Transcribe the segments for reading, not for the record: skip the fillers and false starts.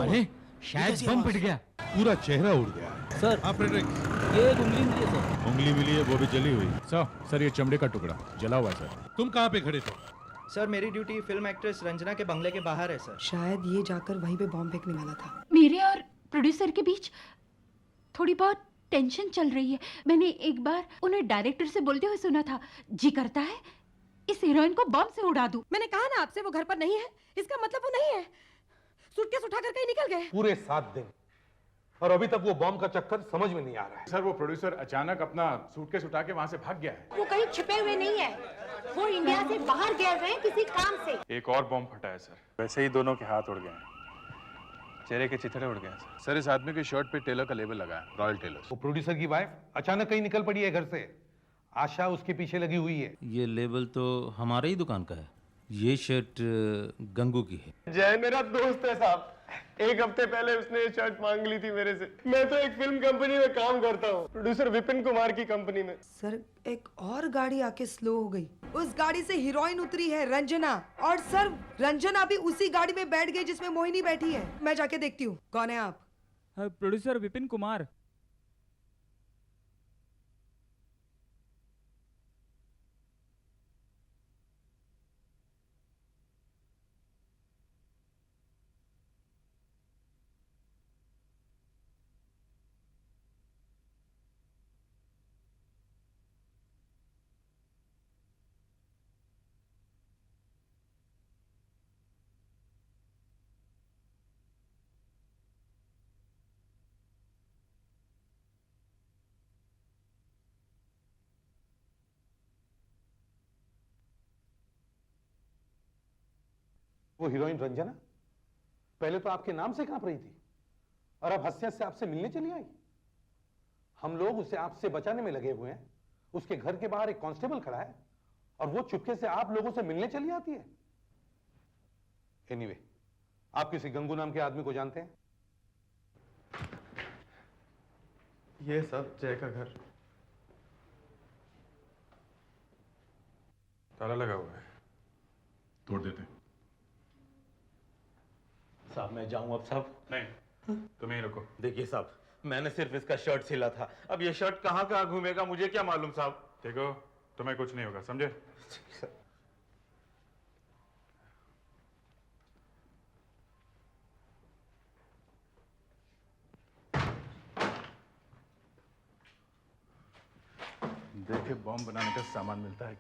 अरे शायद बम पिट गया। पूरा चेहरा उड़ गया है। सर हाँ फ्रेडरिक, ये एक उंगली मिली है सर। उंगली मिली है, वो भी जली हुई। सर ये चमड़े का टुकड़ा जला हुआ है सर। तुम कहाँ पे खड़े थे? सर मेरी ड्यूटी फिल्म एक्ट्रेस रंजना के बंगले के बाहर है सर। शायद ये जाकर वहीं पे बॉम्ब फेंकने वाला था। मेरे और प्रोड्यूसर के बीच थोड़ी बहुत टेंशन चल रही है। मैंने एक बार उन्हें डायरेक्टर से बोलते हुए सुना था, जी करता है इस हीरोइन को बम से उड़ा दूं। मैंने कहा ना आपसे, वो घर पर नहीं है, इसका मतलब वो नहीं है। सूटकेस उठाकर कहीं निकल गए। पूरे 7 दिन और अभी तक वो बॉम्ब का चक्कर समझ में नहीं आ रहा है। सर वो प्रोड्यूसर अचानक अपना सूटकेस उठा के वहां से भाग गया है। वो कहीं छिपे हुए नहीं है, वो इंडिया से बाहर गए हुए हैं किसी काम से। एक और बॉम्ब फटा है सर। वैसे ही दोनों के हाथ उड़ गए हैं, चेहरे के चिथड़े उड़ गए हैं सर। इस आदमी के शर्ट पे टेलर का लेबल लगा है, रॉयल टेलर्स। वो प्रोड्यूसर की वाइफ अचानक कहीं निकल पड़ी है घर से। आशा उसके पीछे लगी हुई है। ये लेबल तो हमारे ही दुकान का है। ये शर्ट गंगू की है। जय मेरा दोस्त है साहब। एक हफ्ते पहले उसने ये शर्ट मांग ली थी मेरे से। मैं तो एक फिल्म कंपनी में काम करता हूँ, प्रोड्यूसर विपिन कुमार की कंपनी में। सर एक और गाड़ी आके स्लो हो गई। उस गाड़ी से हीरोइन उतरी है रंजना, और सर रंजना भी उसी गाड़ी में बैठ गई जिसमें मोहिनी बैठी है। मैं जाके देखती हूँ। कौन है आप? प्रोड्यूसर विपिन कुमार। वो हीरोइन रंजना पहले तो आपके नाम से कांप रही थी और अब हंसते हंसते आपसे मिलने चली आई। हम लोग उसे आपसे बचाने में लगे हुए हैं। उसके घर के बाहर एक कांस्टेबल खड़ा है और वो चुपके से आप लोगों से मिलने चली आती है। एनीवे, आप किसी गंगू नाम के आदमी को जानते हैं? ये सब जय का घर। ताला लगा हुआ है, तोड़ देते हैं। साहब मैं जाऊं अब साहब? नहीं, तुम यहीं रुको। देखिए साहब, मैंने सिर्फ इसका शर्ट सिला था। अब ये शर्ट कहाँ कहाँ घूमेगा मुझे क्या मालूम साहब। देखो तुम्हें कुछ नहीं होगा, समझे? देखे बॉम्ब बनाने का सामान मिलता है।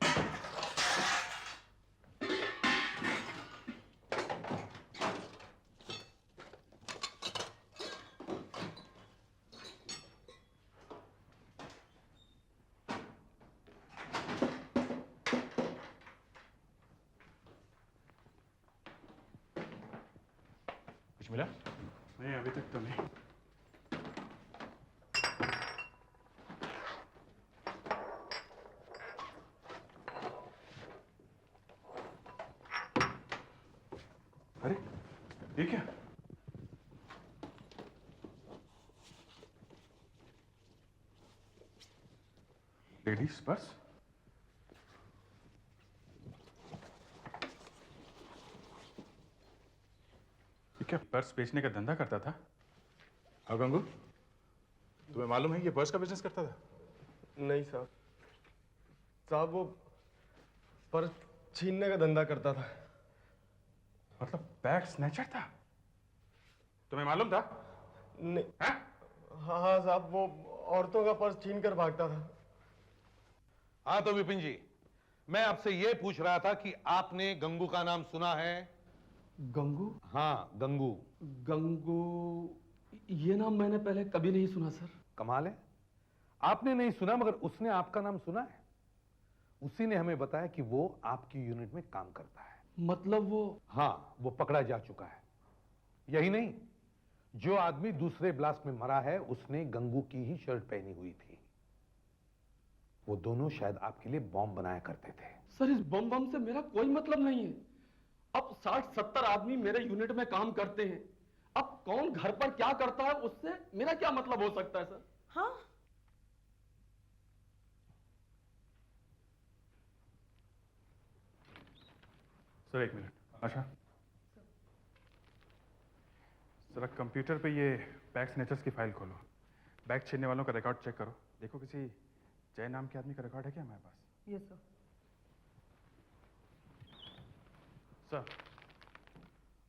कुछ मिला? नहीं अभी तक तो नहीं। अरे ये क्या? Ladies purse? ये क्या पर्स बेचने का धंधा करता था? हाँ गंगू, तुम्हें मालूम है ये पर्स का बिजनेस करता था? नहीं साहब, साहब वो पर्स छीनने का धंधा करता था। मतलब बैग स्नैचर था? तुम्हें मालूम था? नहीं। हाँ? हाँ साहब, वो औरतों का पर्स छीन कर भागता था। हाँ तो विपिन जी, मैं आपसे यह पूछ रहा था कि आपने गंगू का नाम सुना है? गंगू? हाँ गंगू। गंगू, ये नाम मैंने पहले कभी नहीं सुना सर। कमाल है, आपने नहीं सुना मगर उसने आपका नाम सुना है। उसी ने हमें बताया कि वो आपकी यूनिट में काम करता है। मतलब वो? हाँ, वो पकड़ा जा चुका है। यही नहीं, जो आदमी दूसरे ब्लास्ट में मरा है उसने गंगू की ही शर्ट पहनी हुई थी। वो दोनों शायद आपके लिए बॉम्ब बनाया करते थे। सर इस बम से मेरा कोई मतलब नहीं है। अब 60-70 आदमी मेरे यूनिट में काम करते हैं। अब कौन घर पर क्या करता है उससे मेरा क्या मतलब हो सकता है सर? हाँ सर एक मिनट। आशा, जरा कंप्यूटर पे ये बैग स्नैचर्स की फाइल खोलो, बैग छीनने वालों का रिकॉर्ड चेक करो, देखो किसी जय नाम के आदमी का रिकॉर्ड है क्या हमारे पास? Yes sir. सर,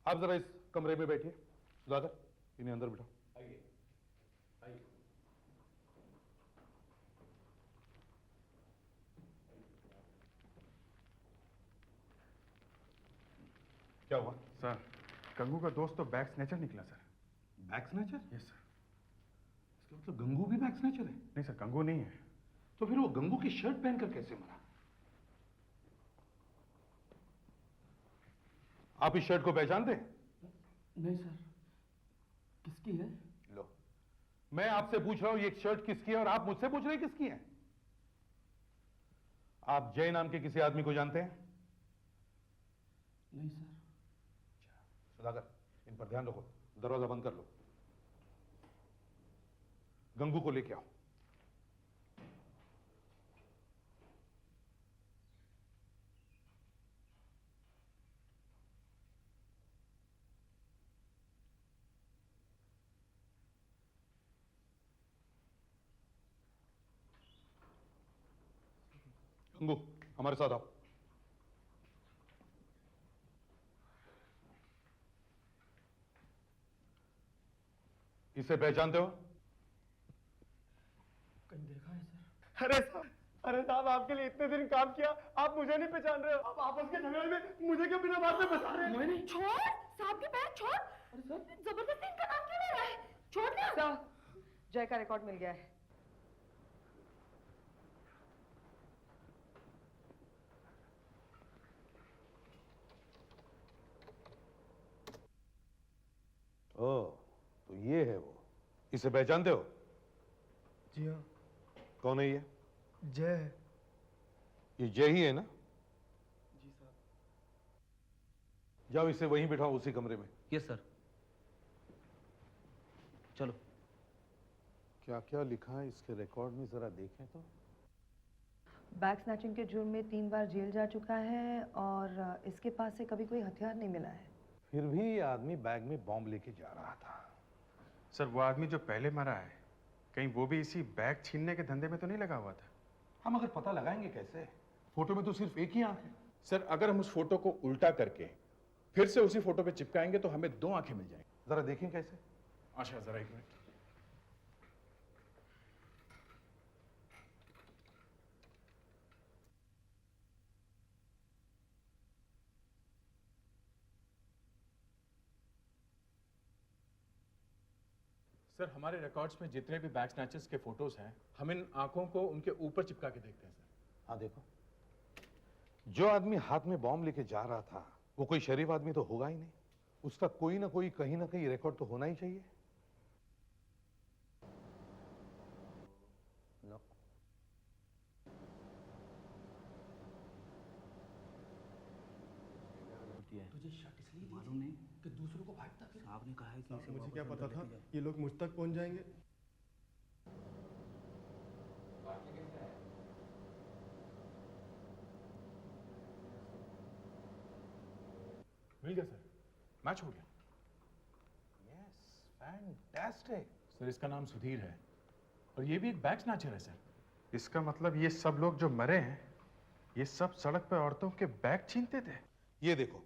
आप जरा इस कमरे में बैठिए। सुधाकर, इन्हें अंदर बिठाओ। आइए, आइए। क्या हुआ? सर, गंगू का दोस्त तो बैग स्नैचर निकला sir. Bag snatcher? Yes sir. इसका मतलब गंगू भी बैग स्नैचर है? नहीं सर, गंगू नहीं है। तो फिर वो गंगू की शर्ट पहनकर कैसे मरा? आप इस शर्ट को पहचानते हैं? नहीं सर। किसकी है? लो, मैं आपसे पूछ रहा हूं ये शर्ट किसकी है और आप मुझसे पूछ रहे हैं किसकी है? आप जय नाम के किसी आदमी को जानते हैं? नहीं सर। सुधाकर, इन पर ध्यान रखो, दरवाजा बंद कर लो। गंगू को लेके आओ। गंगू, हमारे साथ आओ। इसे पहचानते हो? कहीं देखा है सर? अरे साहब, आपके लिए इतने दिन काम किया, आप मुझे नहीं पहचान रहे हो? आप आपस के झगड़े में मुझे क्यों बिना बात में फंसा रहे हैं? छोड़ साहब के पैर छोड़। अरे सर, जबरदस्ती इनका नाम क्यों ले रहा है? छोड़ ना। जय का रिकॉर्ड मिल गया है। ओह, तो ये है वो। इसे पहचानते हो? जी हाँ। कौन है ये? जय है। ये जय ही है ना? जी साहब। जाओ इसे वहीं बिठाओ, उसी कमरे में। Yes sir. चलो। क्या क्या लिखा है इसके रिकॉर्ड में, जरा देखें तो। बैग स्नैचिंग के जुर्म में 3 बार जेल जा चुका है और इसके पास से कभी कोई हथियार नहीं मिला है। फिर भी ये आदमी बैग में बॉम्ब लेके जा रहा था। सर, वो आदमी जो पहले मरा है, कहीं वो भी इसी बैग छीनने के धंधे में तो नहीं लगा हुआ था? हम अगर पता लगाएंगे कैसे? फोटो में तो सिर्फ एक ही आंख है। सर, अगर हम उस फोटो को उल्टा करके फिर से उसी फोटो पे चिपकाएंगे तो हमें 2 आंखें मिल जाएंगी। जरा देखें कैसे। अच्छा, जरा एक मिनट। सर, हमारे रिकॉर्ड्स में जितने भी बैग स्नैचर्स के फोटोज हैं, हम इन आंखों को उनके ऊपर चिपका के देखते हैं सर। हाँ देखो, जो आदमी हाथ में बॉम्ब लेके जा रहा था वो कोई शरीफ आदमी तो होगा ही नहीं। उसका कोई ना कोई कहीं ना कहीं रिकॉर्ड तो होना ही चाहिए। नो। तुझे शर्ट इसलिए मालूम नहीं कि दूसरों को भागता फिर। साहब ने कहा है कि मुझे क्या पता था ये लोग मुझ तक पहुंच जाएंगे। मिल गया सर, मैच हो गया। Yes, fantastic. सर, इसका नाम सुधीर है और ये भी एक बैग स्नैचर है सर। इसका मतलब ये सब लोग जो मरे हैं, ये सब सड़क पे औरतों के बैग छीनते थे। ये देखो,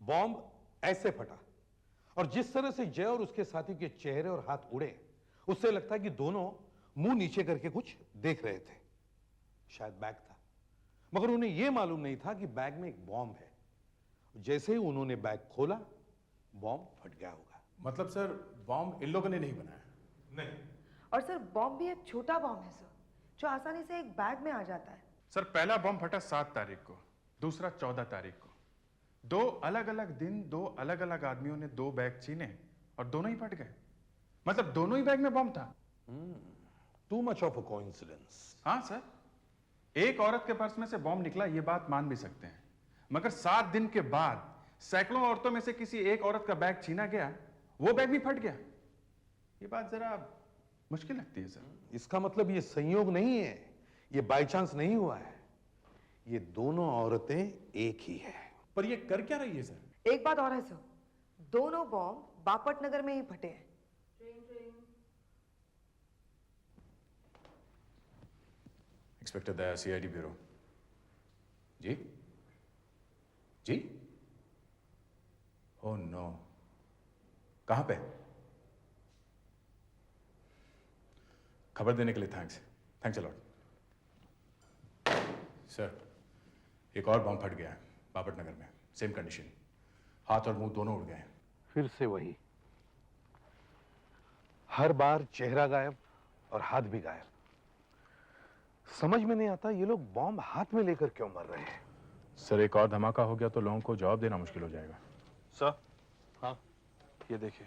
बॉम्ब ऐसे फटा और जिस तरह से जय और उसके साथी के चेहरे और हाथ उड़े, उससे लगता है कि दोनों मुंह नीचे करके कुछ देख रहे थे। शायद बैग था, मगर उन्हें यह मालूम नहीं था कि बैग में एक बॉम्ब है। जैसे ही उन्होंने बैग खोला, बॉम्ब फट गया होगा। मतलब सर, बॉम्ब इन लोगों ने नहीं बनाया? नहीं। और सर, बॉम्ब भी एक छोटा बॉम्ब है सर, जो आसानी से एक बैग में आ जाता है। सर, पहला बॉम्ब फटा 7 तारीख को, दूसरा 14 तारीख को। 2 अलग अलग दिन 2 अलग अलग आदमियों ने 2 बैग छीने और दोनों ही फट गए। मतलब दोनों ही बैग में बॉम्ब था। Too much of a coincidence. हाँ सर, एक औरत के पर्स में से बॉम्ब निकला, ये बात मान भी सकते हैं, मगर 7 दिन के बाद सैकड़ों औरतों में से किसी एक औरत का बैग छीना गया, वो बैग भी फट गया। ये बात जरा मुश्किल लगती है सर। इसका मतलब ये संयोग नहीं है, ये बाय चांस नहीं हुआ है। ये दोनों औरतें एक ही है। पर ये कर क्या रही है सर? एक बात और है सर, दोनों बॉम्ब बापट नगर में ही फटे हैं। इंस्पेक्टर दया, सीआईडी ब्यूरो। जी जी। ओह नो, कहां पे? खबर देने के लिए thanks, thanks a lot. Sir, एक और बम फट गया है बापट नगर में, सेम कंडीशन, हाथ और मुंह दोनों उड़ गए हैं। फिर से वही, हर बार चेहरा गायब और हाथ भी गायब। समझ में नहीं आता ये लोग बॉम्ब हाथ में लेकर क्यों मर रहे हैं। सर, एक और धमाका हो गया तो लोगों को जवाब देना मुश्किल हो जाएगा। सर, हाँ, ये देखिए,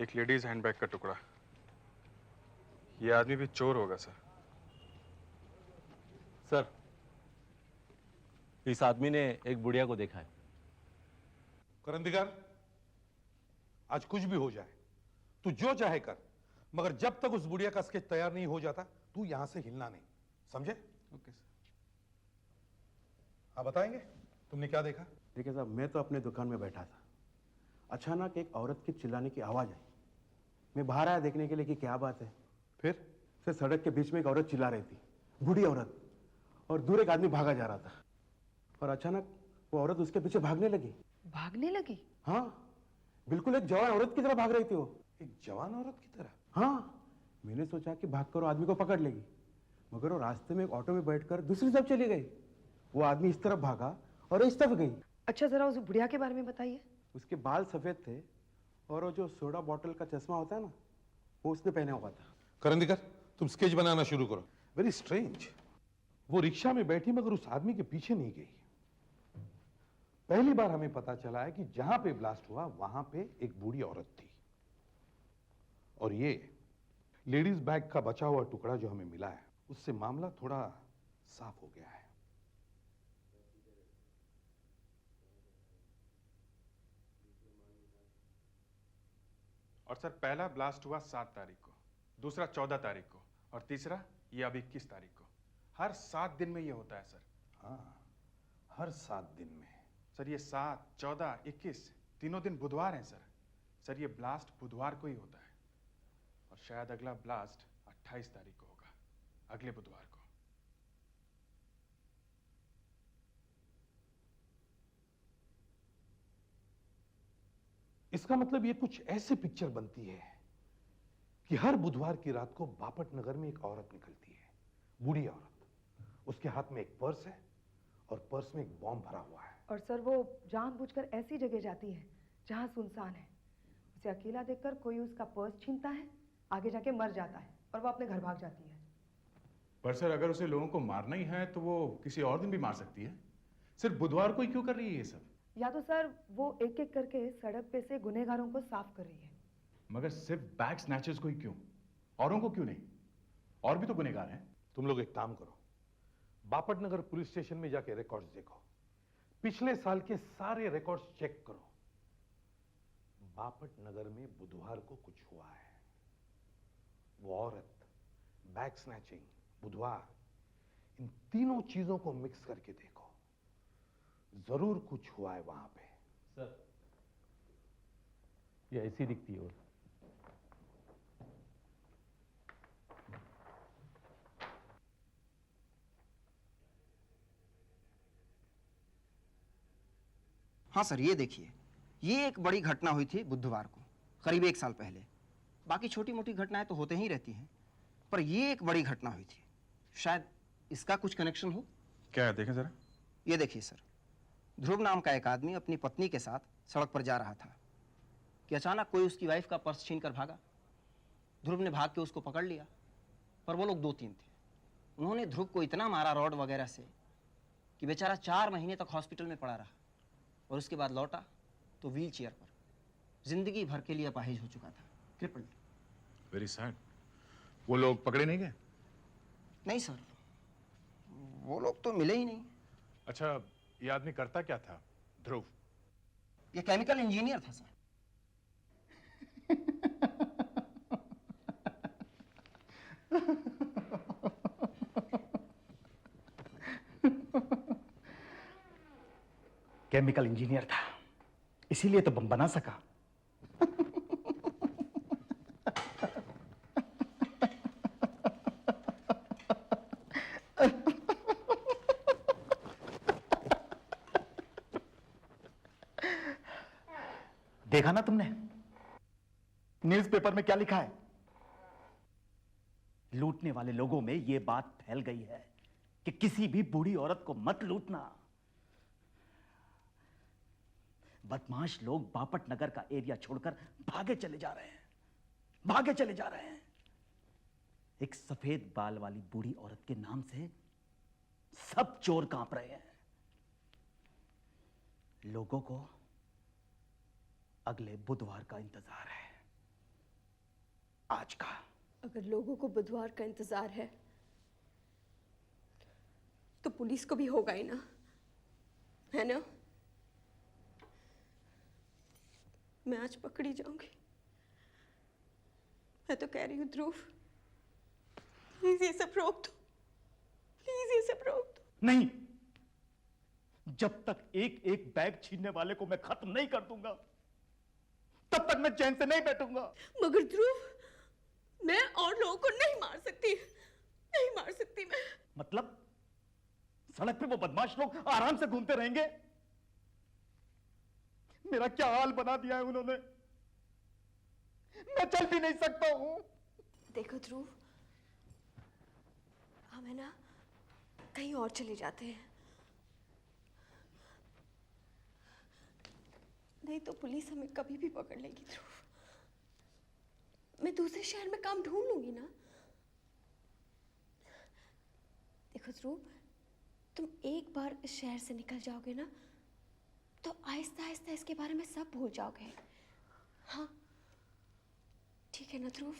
एक लेडीज हैंडबैग का टुकड़ा। ये आदमी भी चोर होगा सर। सर, इस आदमी ने एक बुढ़िया को देखा है। करंदीगर, आज कुछ भी हो जाए, तू जो चाहे कर, मगर जब तक उस बुढ़िया का स्केच तैयार नहीं हो जाता तू यहां से हिलना नहीं, समझे? Okay sir. आप बताएंगे तुमने क्या देखा? देखिए साहब, मैं तो अपने दुकान में बैठा था, अचानक एक औरत की चिल्लाने की आवाज आई। मैं बाहर आया देखने के लिए कि क्या बात है। फिर सर, सड़क के बीच में एक औरत चिल्ला रही थी, बूढ़ी औरत, और दूर एक आदमी भागा जा रहा था, और अचानक वो औरत उसके पीछे भागने लगी। भागने लगी? हाँ, बिल्कुल एक जवान औरत की तरह भाग रही थी वो। एक जवान औरत की तरह? हाँ, मैंने सोचा कि भागकर वो आदमी को पकड़ लेगी, मगर वो रास्ते में एक ऑटो में बैठकर दूसरी तरफ चली गई। वो आदमी इस तरफ भागा और इस तरफ गई। अच्छा, जरा उस बुढ़िया के बारे में बताइए। उसके बाल सफेद थे और वो जो सोडा बॉटल का चश्मा होता है ना, वो उसने पहना हुआ था। करंदीकर, तुम स्केच बनाना शुरू करो। वेरी स्ट्रेंज, वो रिक्शा में बैठी मगर उस आदमी के पीछे नहीं गई। पहली बार हमें पता चला है कि जहां पे ब्लास्ट हुआ वहां पे एक बूढ़ी औरत थी, और ये लेडीज बैग का बचा हुआ टुकड़ा जो हमें मिला है, उससे मामला थोड़ा साफ हो गया है। और सर, पहला ब्लास्ट हुआ 7 तारीख को, दूसरा 14 तारीख को, और तीसरा ये अब 21 तारीख को। हर 7 दिन में ये होता है सर। हाँ, हर 7 दिन में। सर, ये 7, 14, 21 तीनों दिन बुधवार हैं सर। सर, ये ब्लास्ट बुधवार को ही होता है, और शायद अगला ब्लास्ट 28 तारीख को होगा, अगले बुधवार को। इसका मतलब ये कुछ ऐसे पिक्चर बनती है कि हर बुधवार की रात को बापट नगर में एक औरत निकलती है, बूढ़ी औरत। उसके हाथ में एक पर्स है और पर्स में एक बॉम्ब भरा हुआ है। और सर, वो जानबूझकर ऐसी जगह जाती है जहां सुनसान है। उसे अकेला देखकर कोई उसका पर्स छीनता है, आगे जाके मर जाता है, और वो अपने घर भाग जाती है। पर सर, अगर उसे लोगों को मारना ही है तो वो किसी और दिन भी मार सकती है। सिर्फ बुधवार को ही क्यों कर रही है ये सब? या तो सर, वो एक एक करके सड़क पे से गुनहगारों को साफ कर रही है। मगर सिर्फ बैग स्नैचर्स को ही क्यों, औरों को क्यों नहीं? और भी तो गुनहगार हैं। तुम लोग एक काम करो, बापट नगर पुलिस स्टेशन में जाके रिकॉर्ड्स देखो, पिछले साल के सारे रिकॉर्ड्स चेक करो। बापट नगर में बुधवार को कुछ हुआ है। वो औरत, बैग स्नैचिंग, बुधवार, इन तीनों चीजों को मिक्स करके देखो, जरूर कुछ हुआ है वहां पे। सर, ये ऐसी दिखती है। हाँ सर, ये देखिए, ये एक बड़ी घटना हुई थी बुधवार को, करीब 1 साल पहले। बाकी छोटी मोटी घटनाएं तो होते ही रहती हैं, पर ये एक बड़ी घटना हुई थी। शायद इसका कुछ कनेक्शन हो। क्या है, देखें जरा। ये देखिए सर, ध्रुव नाम का एक आदमी अपनी पत्नी के साथ सड़क पर जा रहा था कि अचानक कोई उसकी वाइफ का पर्स छीन कर भागा। ध्रुव ने भाग के उसको पकड़ लिया, पर वो लोग 2-3 थे। उन्होंने ध्रुव को इतना मारा रॉड वगैरह से कि बेचारा 4 महीने तक हॉस्पिटल में पड़ा रहा, और उसके बाद लौटा तो व्हील चेयर पर, जिंदगी भर के लिए अपाहिज हो चुका था, क्रिपल्ड। Very sad. वो लोग पकड़े नहीं गए? नहीं सर, वो लोग तो मिले ही नहीं। अच्छा, ये आदमी करता क्या था, ध्रुव? ये केमिकल इंजीनियर था सर। केमिकल इंजीनियर था, इसीलिए तो बम बना सका। देखा ना तुमने न्यूज़पेपर में क्या लिखा है? लूटने वाले लोगों में यह बात फैल गई है कि किसी भी बूढ़ी औरत को मत लूटना। बदमाश लोग बापट नगर का एरिया छोड़कर भागे चले जा रहे हैं। एक सफेद बाल वाली बूढ़ी औरत के नाम से सब चोर कांप रहे हैं। लोगों को अगले बुधवार का इंतजार है, आज का। अगर लोगों को बुधवार का इंतजार है तो पुलिस को भी होगा ही ना, है ना? मैं आज पकड़ी जाऊंगी। मैं तो कह रही हूँ ध्रुव, प्लीज ये सब रोक दो, प्लीज ये सब रोक दो। नहीं, जब तक एक एक बैग छीनने वाले को मैं खत्म नहीं कर दूंगा तब तक मैं चैन से नहीं बैठूंगा। मगर ध्रुव, मैं और लोगों को नहीं मार सकती मैं। मतलब सड़क पे वो बदमाश लोग आराम से घूमते रहेंगे? मेरा क्या हाल बना दिया है उन्होंने, मैं चल भी नहीं सकता हूं। देखो ध्रुव, हम है ना कहीं और चले जाते हैं, नहीं तो पुलिस हमें कभी भी पकड़ लेगी। ध्रुव, मैं दूसरे शहर में काम ढूंढ लूंगी ना। देखो ध्रुव, तुम एक बार इस शहर से निकल जाओगे ना तो आहिस्ता आहिस्ता इसके बारे में सब भूल जाओगे। हाँ ठीक है ना ध्रुव?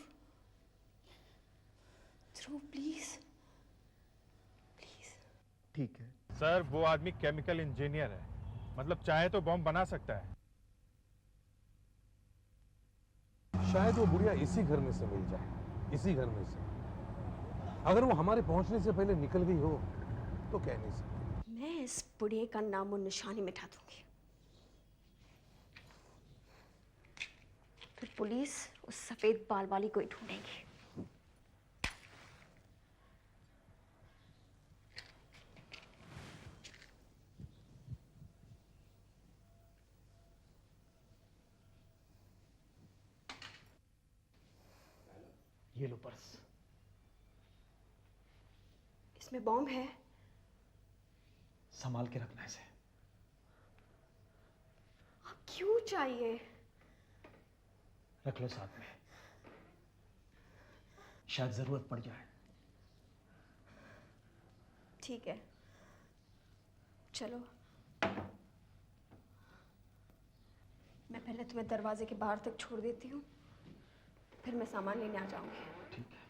ध्रुव प्लीज, प्लीज। ठीक है सर, वो आदमी केमिकल इंजीनियर है, मतलब चाहे तो बॉम्ब बना सकता है। शायद वो बुढ़िया इसी घर में से मिल जाए, इसी घर में से। अगर वो हमारे पहुंचने से पहले निकल गई हो तो कह नहीं सकते। मैं इस बुढ़िया का नामो निशानी मिटा दूंगी। फिर पुलिस उस सफेद बाल वाली को ही ढूंढेगी। ये लो पर्स। इसमें बॉम्ब है? संभाल के रखना इसे। अब क्यों चाहिए? रख लो साथ में, शायद जरूरत पड़ जाए। ठीक है, चलो। मैं पहले तुम्हें दरवाजे के बाहर तक छोड़ देती हूँ, फिर मैं सामान लेने आ जाऊंगी। ठीक है।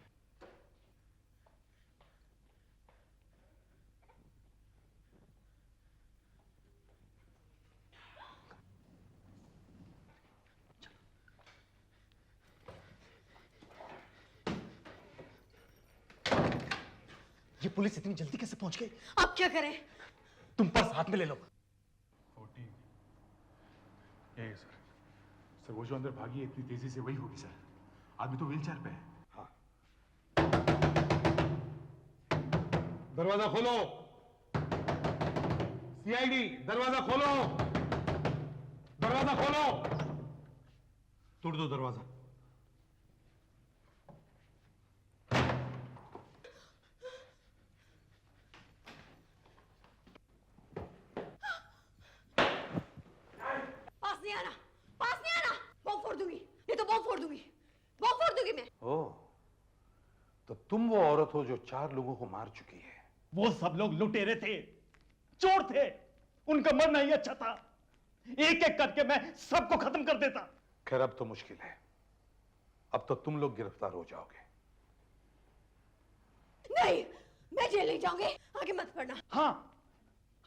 ये पुलिस इतनी जल्दी कैसे पहुंच गई? अब क्या करें? तुम पर्स हाथ में ले लो। 14 ये सर। सर वो जो अंदर भागी है इतनी तेजी से वही होगी सर। आदमी तो व्हीलचेयर पे है। हाँ। दरवाजा खोलो। सीआईडी, दरवाजा खोलो, दरवाजा खोलो। तोड़ दो दरवाजा। ओह, तो तुम वो औरत हो जो 4 लोगों को मार चुकी है। वो सब लोग लुटेरे थे, चोर थे, उनका मरना ही अच्छा था। एक एक करके मैं सबको खत्म कर देता। खैर अब तो मुश्किल है, अब तो तुम लोग गिरफ्तार हो जाओगे। नहीं, मैं जेल नहीं जाऊंगी, आगे मत पढ़ना। हाँ,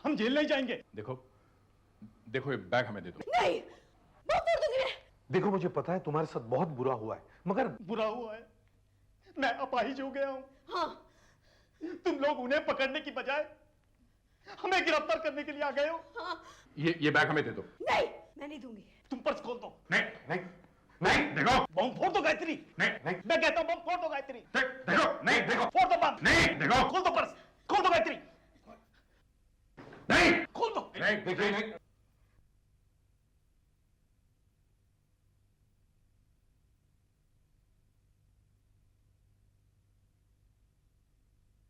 हम जेल नहीं जाएंगे। देखो ये बैग हमें दे दो। नहीं, बहुत फोड़ दूंगी मैं। देखो मुझे पता है तुम्हारे साथ बहुत बुरा हुआ है, मगर बुरा हुआ है, मैं अपाहिज हो गया हूं। हाँ। तुम लोग उन्हें पकड़ने की बजाय हमें गिरफ्तार करने के लिए आ गए हो। हाँ। ये बैग हमें दे दो। नहीं, मैं नहीं दूंगी। तुम पर्स खोल दो। नहीं, देखो। बम फोड़ दो गायत्री। नहीं, मैं कहता हूं बम फोड़ दो गायत्री। देखो, नहीं, देखो। फोड़ दो बम। नहीं, देखो। खोल दो पर्स, खोल दो गायत्री। नहीं, खोल दो। नहीं, देखिए नहीं।